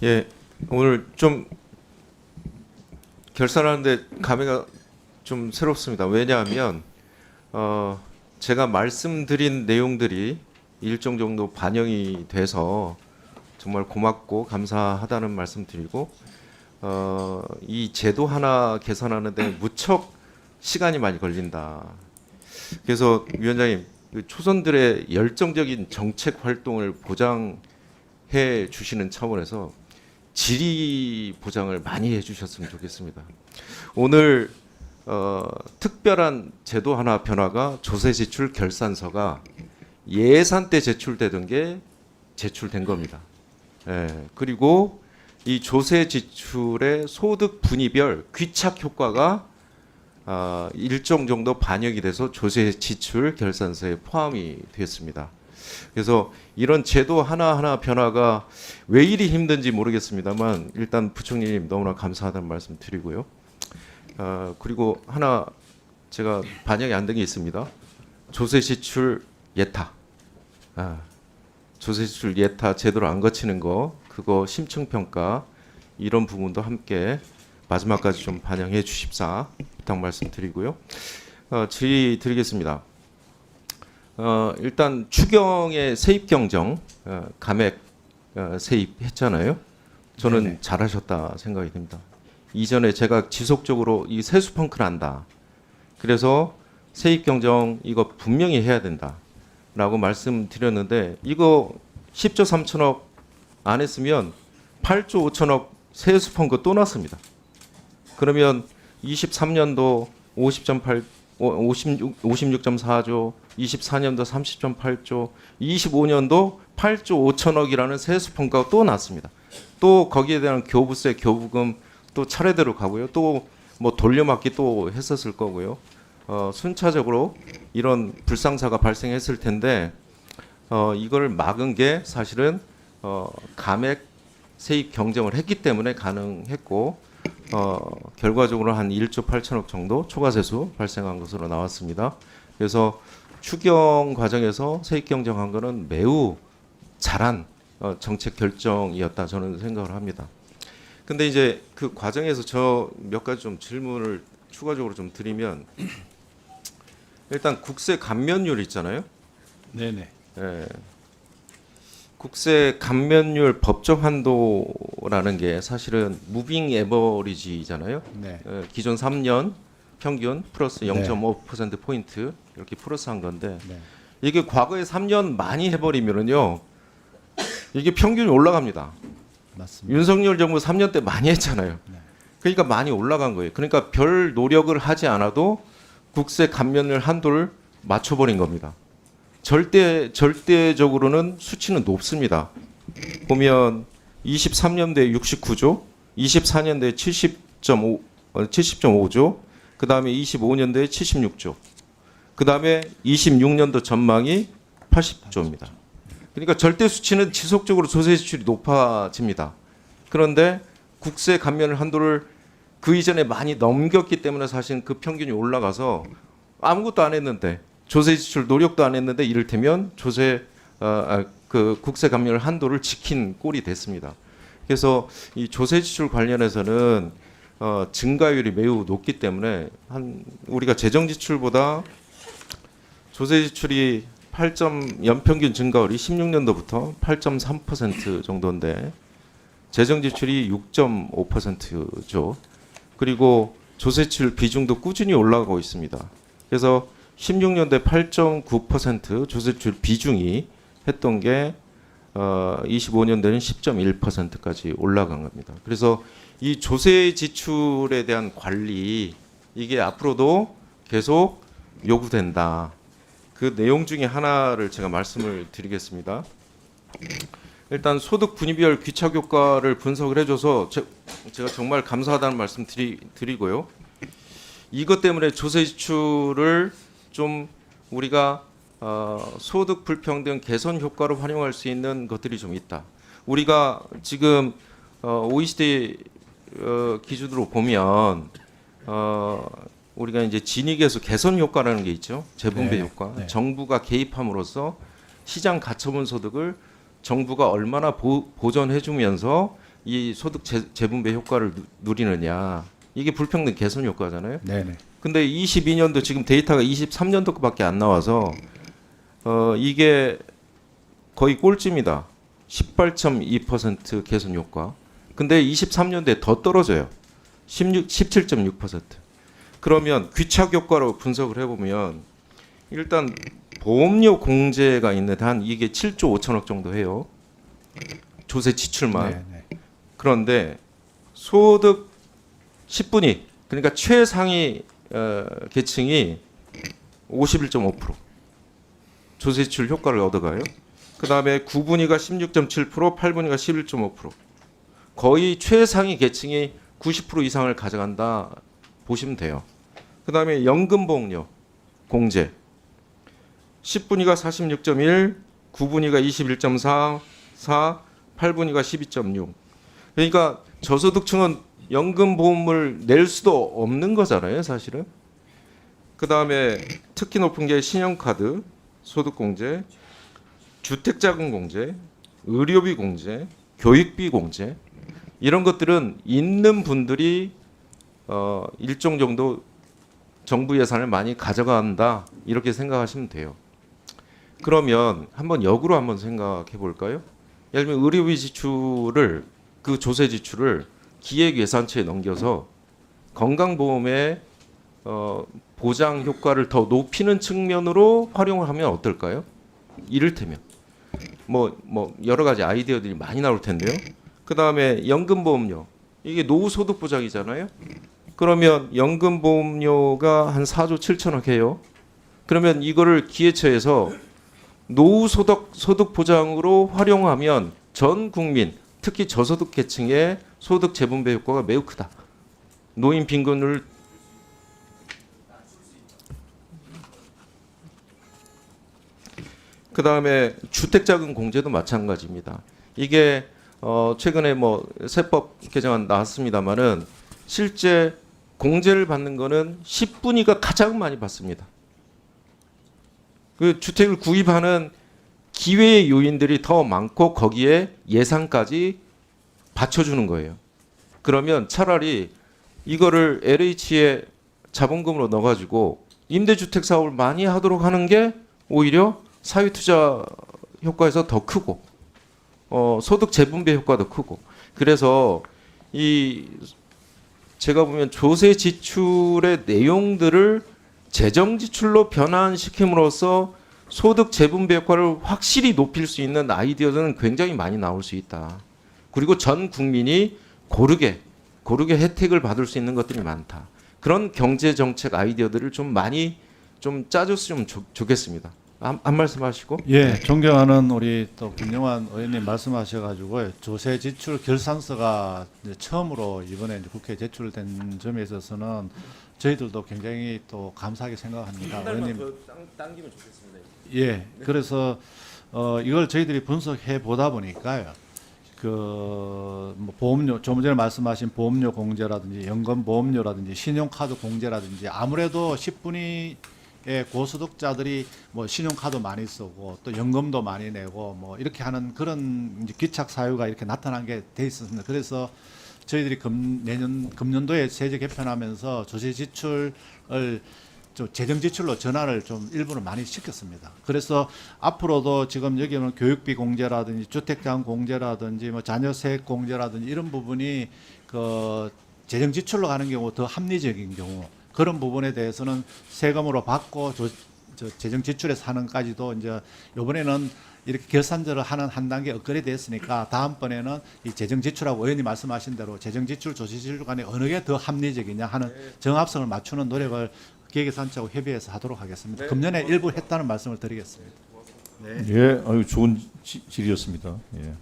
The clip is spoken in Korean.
예, 오늘 좀 결산하는데 감회가 좀 새롭습니다. 왜냐하면 제가 말씀드린 내용들이 일정 정도 반영이 돼서 정말 고맙고 감사하다는 말씀드리고 이 제도 하나 개선하는데 무척 시간이 많이 걸린다. 그래서 위원장님, 그 초선들의 열정적인 정책 활동을 보장해 주시는 차원에서 질의 보장을 많이 해주셨으면 좋겠습니다. 오늘 특별한 제도 하나 변화가 조세지출 결산서가 예산 때 제출되던 게 제출된 겁니다. 예, 그리고 이 조세지출의 소득 분위별 귀착 효과가 일정 정도 반영이 돼서 조세지출 결산서에 포함이 됐습니다. 그래서 이런 제도 하나하나 변화가 왜 이리 힘든지 모르겠습니다만 일단 부총리님 너무나 감사하다는 말씀 드리고요. 그리고 하나 제가 반영이 안 된 게 있습니다. 조세지출 예타. 조세지출 예타 제대로 안 거치는 거 그거 심층평가 이런 부분도 함께 마지막까지 좀 반영해 주십사 부탁 말씀드리고요. 질의 드리겠습니다. 일단 추경의 세입 경정 감액 세입했잖아요. 저는 네네. 잘하셨다 생각이 듭니다. 이전에 제가 지속적으로 이 세수 펑크 난다. 그래서 세입 경정 이거 분명히 해야 된다라고 말씀드렸는데 이거 10조 3천억 안 했으면 8조 5천억 세수 펑크 또 났습니다. 그러면 23년도 56.4조, 24년도 30.8조, 25년도 8조 5천억이라는 세수 펑크가 또 났습니다. 또 거기에 대한 교부세, 교부금 또 차례대로 가고요. 또 뭐 돌려막기 또 했었을 거고요. 순차적으로 이런 불상사가 발생했을 텐데 이걸 막은 게 사실은 감액 세입 경정을 했기 때문에 가능했고 결과적으로 한 1조 8천억 정도 초과세수 발생한 것으로 나왔습니다. 그래서 추경 과정에서 세입 경정한 거는 매우 잘한 정책 결정이었다 저는 생각을 합니다. 근데 이제 그 과정에서 저 몇 가지 좀 질문을 추가적으로 좀 드리면 일단 국세 감면율 있잖아요. 네네. 예. 국세 감면율 법적 한도라는 게 사실은 무빙 에버리지잖아요. 네. 기존 3년 평균 플러스 네. 0.5% 포인트 이렇게 플러스한 건데 네. 이게 과거에 3년 많이 해버리면은요 이게 평균이 올라갑니다. 맞습니다. 윤석열 정부 3년 때 많이 했잖아요. 네. 그러니까 많이 올라간 거예요. 그러니까 별 노력을 하지 않아도 국세 감면율 한도를 맞춰버린 겁니다. 절대적으로는 수치는 높습니다. 보면 23년도에 69조, 24년도에 70.5조, 그 다음에 25년도에 76조, 그 다음에 26년도 전망이 80조입니다. 그러니까 절대 수치는 지속적으로 조세 지출이 높아집니다. 그런데 국세 감면 한도를 그 이전에 많이 넘겼기 때문에 사실 그 평균이 올라가서 아무것도 안 했는데 조세 지출 노력도 안 했는데 이를테면 그 국세 감면 한도를 지킨 꼴이 됐습니다. 그래서 이 조세 지출 관련해서는 증가율이 매우 높기 때문에 우리가 재정 지출보다 조세 지출이 연평균 증가율이 16년도부터 8.3% 정도인데 재정 지출이 6.5%죠. 그리고 조세 지출 비중도 꾸준히 올라가고 있습니다. 그래서 16년도에 8.9% 조세 지출 비중이 했던 게 25년도에는 10.1%까지 올라간 겁니다. 그래서 이 조세 지출에 대한 관리 이게 앞으로도 계속 요구된다. 그 내용 중에 하나를 제가 말씀을 드리겠습니다. 일단 소득 분위별 귀착 효과를 분석을 해줘서 제가 정말 감사하다는 말씀 드리고요. 이것 때문에 조세 지출을 좀 우리가 소득 불평등 개선 효과로 활용할 수 있는 것들이 좀 있다. 우리가 지금 OECD 기준으로 보면 우리가 이제 진익에서 개선 효과라는 게 있죠. 재분배 네, 효과. 네. 정부가 개입함으로써 시장 가처분 소득을 정부가 얼마나 보전해주면서 이 소득 재분배 효과를 누리느냐. 이게 불평등 개선 효과잖아요. 네네. 근데 22년도 지금 데이터가 23년도 거밖에 안 나와서 이게 거의 꼴찌입니다. 18.2% 개선 효과. 근데 23년도에 더 떨어져요. 17.6%. 그러면 귀착 효과로 분석을 해보면 일단 보험료 공제가 있는데 한 이게 7조 5천억 정도 해요. 조세 지출만. 네네. 그런데 소득 10분위 그러니까 최상위 계층이 51.5% 조세 지출 효과를 얻어가요. 그 다음에 9분위가 16.7%, 8분위가 11.5%. 거의 최상위 계층이 90% 이상을 가져간다 보시면 돼요. 그 다음에 연금보험료 공제 10분위가 46.1, 9분위가 21.4, 8분위가 12.6. 그러니까 저소득층은 연금보험을 낼 수도 없는 거잖아요, 사실은. 그 다음에 특히 높은 게 신용카드, 소득공제, 주택자금 공제, 의료비 공제, 교육비 공제 이런 것들은 있는 분들이 일정 정도 정부 예산을 많이 가져간다 이렇게 생각하시면 돼요. 그러면 한번 역으로 한번 생각해 볼까요? 예를 들면 의료비 지출을 그 조세 지출을 기획예산처에 넘겨서 건강보험의 보장 효과를 더 높이는 측면으로 활용을 하면 어떨까요? 이를테면 뭐 여러 가지 아이디어들이 많이 나올 텐데요. 그 다음에 연금보험료 이게 노후소득 보장이잖아요. 그러면 연금보험료가 한 4조 7천억 해요. 그러면 이거를 기회처에서 노후소득 보장으로 활용하면 전 국민 특히 저소득 계층의 소득 재분배 효과가 매우 크다. 노인 빈곤을 그 다음에 주택자금 공제도 마찬가지입니다. 이게 최근에 뭐 세법 개정안 나왔습니다만은 실제 공제를 받는 거는 10분위가 가장 많이 받습니다. 그 주택을 구입하는 기회의 요인들이 더 많고 거기에 예산까지 받쳐주는 거예요. 그러면 차라리 이거를 LH에 자본금으로 넣어가지고 임대주택 사업을 많이 하도록 하는 게 오히려 사회투자 효과에서 더 크고 소득 재분배 효과도 크고 그래서 이 제가 보면 조세 지출의 내용들을 재정 지출로 변환시킴으로써 소득 재분배 효과를 확실히 높일 수 있는 아이디어들은 굉장히 많이 나올 수 있다. 그리고 전 국민이 고르게 혜택을 받을 수 있는 것들이 많다. 그런 경제 정책 아이디어들을 좀 많이 좀 짜줬으면 좋겠습니다. 한 말씀 하시고. 예, 존경하는 우리 또 김영환 의원님 말씀하셔가지고 조세 지출 결산서가 이제 처음으로 이번에 이제 국회에 제출된 점에 있어서는 저희들도 굉장히 또 감사하게 생각합니다. 의원님. 더 당기면 좋겠습니다. 예, 그래서 이걸 저희들이 분석해 보다 보니까요. 뭐 보험료, 좀 전에 말씀하신 보험료 공제라든지 연금 보험료라든지 신용카드 공제라든지 아무래도 10분위 고소득자들이 뭐 신용카드 많이 쓰고 또 연금도 많이 내고 뭐 이렇게 하는 그런 이제 기착 사유가 이렇게 나타난 게 돼 있었습니다. 그래서 저희들이 금년도에 세제 개편하면서 조세 지출을 좀 재정 지출로 전환을 좀 일부는 많이 시켰습니다. 그래서 앞으로도 지금 여기 보면 교육비 공제라든지 주택자금 공제라든지 뭐 자녀세액 공제라든지 이런 부분이 그 재정 지출로 가는 경우 더 합리적인 경우 그런 부분에 대해서는 세금으로 받고 재정 지출에서 하는까지도 이제 이번에는 이렇게 결산제를 하는 한 단계 업그레이드 됐으니까 다음번에는 이 재정 지출하고 의원님 말씀하신 대로 재정 지출, 조세 지출 간에 어느 게 더 합리적이냐 하는 정합성을 맞추는 노력을 기획예산처하고 협의해서 하도록 하겠습니다. 금년에 일부 했다는 말씀을 드리겠습니다. 예, 아유 좋은 질의였습니다. 예.